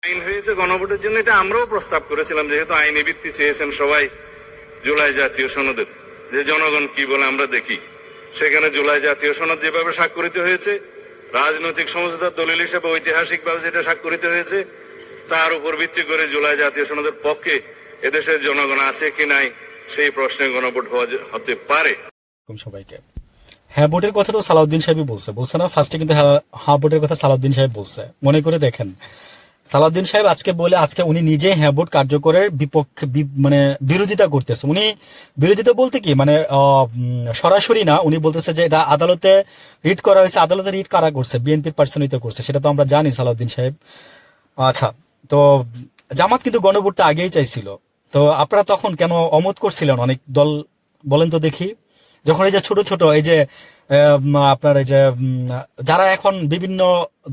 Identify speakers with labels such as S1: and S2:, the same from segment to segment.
S1: আইন হয়েছে গণভোটের জন্য, এটা আমরাও প্রস্তাব করেছিলাম, যেহেতু আইনি ভিত্তি চেয়েছেন সবাই জুলাই জাতীয় সনদের, যে জনগণ কি বলে আমরা দেখি। সেখানে জুলাই জাতীয় সনদ যেভাবে স্বাক্ষরিত হয়েছে, রাজনৈতিক সমঝোতার দলিল হিসেবে ঐতিহাসিকভাবে যেটা স্বাক্ষরিত হয়েছে, তার উপর ভিত্তি করে জুলাই জাতীয় সনদের পক্ষে এদেশের জনগণ আছে কি নাই সেই প্রশ্নে গণভোট হতে পারে।
S2: সবাইকে হ্যাঁ ভোটের কথা তো সালাউদ্দিন সাহেবই বলছে না ফার্স্টে, কিন্তু হ্যাঁ ভোটের কথা সালাউদ্দিন সাহেব বলছে। মনে করে দেখেন, সালাউদ্দিন সাহেব আজকে উনি নিজে হ্যাঁ ভোট কার্যকরের বিপক্ষে মানে বিরোধিতা করতেছে। উনি বিরোধিতা বলতে কি মানে সরাসরি না, উনি বলতেছে যে এটা আদালতে রিট করা হয়েছে। আদালতে রিট কারা করছে? বিএনপির পার্সনিত করছে, সেটা তো আমরা জানি সালাউদ্দিন সাহেব। আচ্ছা, তো জামাত কিন্তু গণভোটটা আগেই চাইছিল, তো আপনারা তখন কেন অমত করছিলেন অনেক দল? বলেন তো দেখি। যখন এই যে ছোট ছোট এই যে আপনার এই যে যারা এখন বিভিন্ন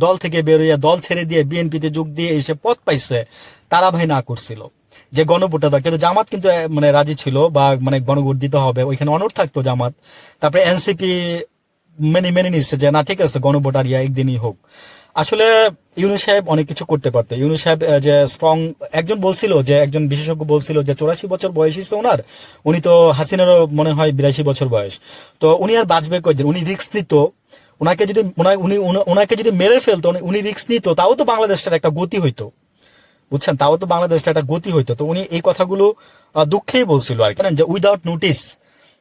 S2: দল থেকে বেরোয় দল ছেড়ে দিয়ে বিএনপিতে যোগ দিয়ে এসে পদ পাইছে, তারা ভাই না করছিল যে গণভোটটা দেয়, কিন্তু জামাত কিন্তু মানে রাজি ছিল, বা মানে গণভোট দিতে হবে, ওইখানে অনড় থাকতো জামাত। তারপরে এনসিপি মেনে নিচ্ছে যে না ঠিক আছে গণভোট আর একদিনই হোক। আসলে ইউনূস সাহেব অনেক কিছু করতে পারতো। ইউনূস সাহেব যে স্ট্রং একজন বিশেষজ্ঞ বলছিল যে 84 বছর বয়স হচ্ছে ওনার, উনি তো হাসিনারও মনে হয় 82 বছর বয়স, তো উনি আর বাঁচবে কয়দিন? উনি রিস্ক নিত, ওনাকে যদি মেরে ফেলতো, উনি রিস্ক নিত, তাও তো বাংলাদেশটার একটা গতি হইতো, বুঝছেন? তাও তো বাংলাদেশটা একটা গতি হইতো। তো উনি এই কথাগুলো দুঃখেই বলছিল আর কি, যে উইদাউট নোটিস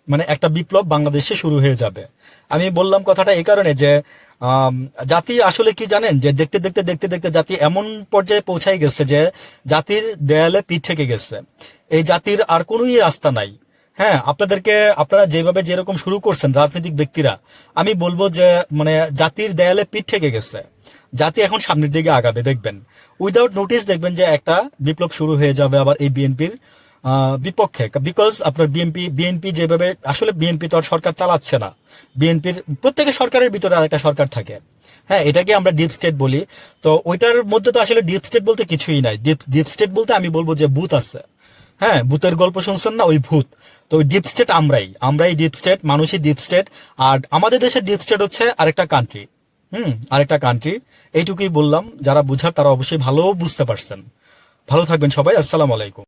S2: মানে একটা বিপ্লব বাংলাদেশে শুরু হয়ে যাবে। আমি বললাম কথাটা এই কারণে যে জাতি আসলে কি জানেন, যে দেখতে দেখতে দেখতে দেখতে জাতি এমন পর্যায়ে পৌঁছাই গেছে যে জাতির দেয়ালে পিঠ থেকে গেছে। এই জাতির আর কোনোই রাস্তা নাই। হ্যাঁ, আপনারা যেভাবে যেরকম শুরু করছেন রাজনৈতিক ব্যক্তিরা, আমি বলবো যে মানে জাতির দেয়ালে পিঠ থেকে গেছে। জাতি এখন সামনের দিকে আগাবে, দেখবেন উইদাউট নোটিস দেখবেন যে একটা বিপ্লব শুরু হয়ে যাবে আবার এই বিএনপির বিপক্ষে। বিকজ আপনার বিএনপি যেভাবে, আসলে বিএনপি তো আর সরকার চালাচ্ছে না, বিএনপির প্রত্যেকের সরকারের ভিতরে আরেকটা সরকার থাকে। হ্যাঁ, এটাকে আমরা ডিপ স্টেট বলি। তো ওইটার মধ্যে তো আসলে ডিপ স্টেট বলতে কিছুই নাই। ডিপ স্টেট বলতে আমি বলবো যে ভূত আছে। হ্যাঁ, ভূতের গল্প শুনছেন না, ওই ভূত। তো ওই ডিপ স্টেট আমরাই ডিপ স্টেট, মানুষই ডিপ স্টেট। আর আমাদের দেশের ডিপ স্টেট হচ্ছে আরেকটা কান্ট্রি। আরেকটা কান্ট্রি। এইটুকুই বললাম, যারা বুঝার তারা অবশ্যই ভালো বুঝতে পারছেন। ভালো থাকবেন সবাই, আসসালামু আলাইকুম।